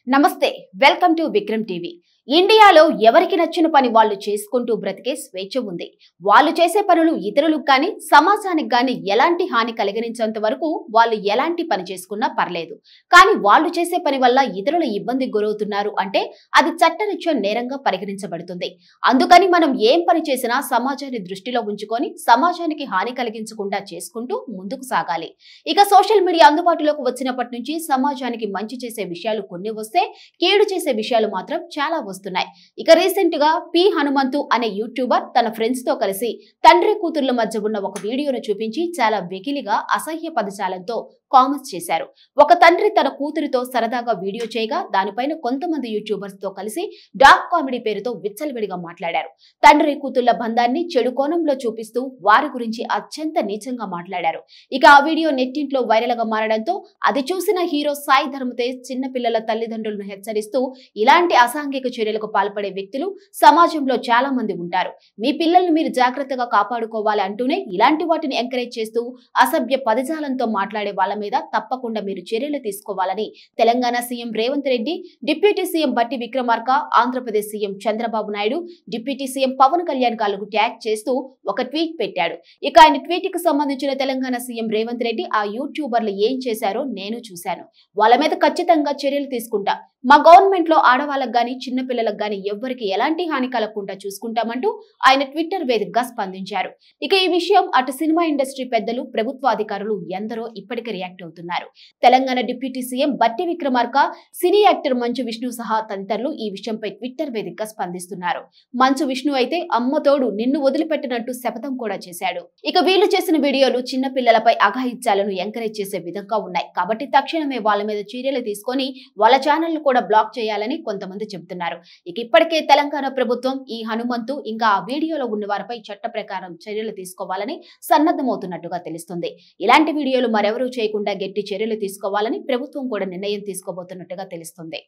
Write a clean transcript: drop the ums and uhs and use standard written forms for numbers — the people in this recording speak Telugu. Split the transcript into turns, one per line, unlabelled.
నమస్తే వెల్కమ్ టు విక్రమ్ టీవీ. ఇండియాలో ఎవరికి నచ్చిన పని వాళ్ళు చేసుకుంటూ బ్రతికే స్వేచ్ఛ ఉంది. వాళ్ళు చేసే పనులు ఇతరులకు గాని సమాజానికి గాని ఎలాంటి హాని కలిగించేంత వరకు వాళ్ళు ఎలాంటి పని చేసుకున్నా పర్లేదు. కానీ వాళ్ళు చేసే పని వల్ల ఇతరులు ఇబ్బందికి గురవుతున్నారు అంటే అది చట్టరీత్యా నేరంగా పరిగణించబడుతుంది. అందుకని మనం ఏం పని చేసినా సమాజాన్ని దృష్టిలో ఉంచుకొని సమాజానికి హాని కలిగించకుండా చేసుకుంటూ ముందుకు సాగాలి. ఇక సోషల్ మీడియా అందుబాటులోకి వచ్చినప్పటి నుంచి సమాజానికి మంచి చేసే విషయాలు కొన్ని వస్తే కీడు చేసే విషయాలు మాత్రం చాలా వస్తున్నాయి. ఇక రీసెంట్ గా పి హనుమంతు అనే యూట్యూబర్ తన ఫ్రెండ్స్ తో కలిసి తండ్రి కూతుర్ల మధ్య ఉన్న ఒక వీడియోను చూపించి చాలా వెకిలిగా అసహ్య పదజాలంతో కామెంట్స్ చేశారు. ఒక తండ్రి తన కూతురితో సరదాగా వీడియో చేయగా దానిపైన కొంతమంది యూట్యూబర్స్ తో కలిసి డార్క్ కామెడీ పేరుతో విచ్చలవిడిగా మాట్లాడారు. తండ్రి కూతుర్ల బంధాన్ని చెడు కోణంలో చూపిస్తూ వారి గురించి అత్యంత నీచంగా మాట్లాడారు. ఇక ఆ వీడియో నెట్టింట్లో వైరల్ గా మారడంతో అది చూసిన హీరో సాయి ధరమ్ తేజ్ చిన్న పిల్లల తల్లిదండ్రులను హెచ్చరిస్తూ ఇలాంటి అసాంఘిక చర్యలకు పాల్పడే వ్యక్తులు సమాజంలో చాలా మంది ఉంటారు. మీ పిల్లల్ని మీరు జాగ్రత్తగా కాపాడుకోవాలి అంటూనే ఇలాంటి వాటిని ఎంకరేజ్ చేస్తూ అసభ్య పదజాలంతో మాట్లాడే వాళ్ళ మీద తప్పకుండా మీరు చర్యలు తీసుకోవాలని Telangana CM Revanth Reddy, deputy CM Bhatti Vikramarka, Andhra Pradesh CM Chandrababu Naidu, deputy CM Pawan Kalyan గాళ్లకు ట్యాగ్ చేస్తూ ఒక ట్వీట్ పెట్టాడు. ఇక ఆయన ట్వీట్ కి సంబంధించిన తెలంగాణ సీఎం రేవంత్ రెడ్డి ఆ యూట్యూబర్లు ఏం చేశారో నేను చూశాను. వాళ్ళ మీద ఖచ్చితంగా చర్యలు తీసుకుంటా. మా గవర్నమెంట్ లో ఆడవాళ్ళకు గాని చిన్న పిల్లలకు గాని ఎవ్వరికి ఎలాంటి హాని కలగకుండా చూసుకుంటామంటూ ఆయన ట్విట్టర్ వేదికగా స్పందించారు. ఇక ఈ విషయం అటు సినిమా ఇండస్ట్రీ పెద్దలు, ప్రభుత్వ అధికారులు ఎందరో ఇప్పటికే రియాక్ట్ అవుతున్నారు. Telangana deputy CM Bhatti Vikramarka, cine actor Manchu Vishnu సహా తదితరులు ఈ విషయంపై ట్విట్టర్ వేదికగా స్పందిస్తున్నారు. మంచు విష్ణు అయితే అమ్మతోడు నిన్ను వదిలిపెట్టినట్టు శపథం కూడా చేశాడు. ఇక వీళ్ళు చేసిన వీడియోలు చిన్న పిల్లలపై అఘాయిత్యాలను ఎంకరేజ్ చేసే విధంగా ఉన్నాయి. కాబట్టి తక్షణమే వాళ్ళ మీద చర్యలు తీసుకొని వాళ్ళ ఛానల్ కూడా బ్లాక్ చేయాలని కొంతమంది చెబుతున్నారు. ఇక ఇప్పటికే తెలంగాణ ప్రభుత్వం ఈ హనుమంతు ఇంకా ఆ వీడియోలో ఉన్న వారిపై చట్ట ప్రకారం చర్యలు తీసుకోవాలని సన్నద్ధమవుతున్నట్టుగా తెలుస్తుంది. ఇలాంటి వీడియోలు మరెవరూ చేయకుండా గట్టి చర్యలు తీసుకోవాలని ప్రభుత్వం కూడా నిర్ణయం తీసుకోబోతున్నట్టుగా తెలుస్తుంది.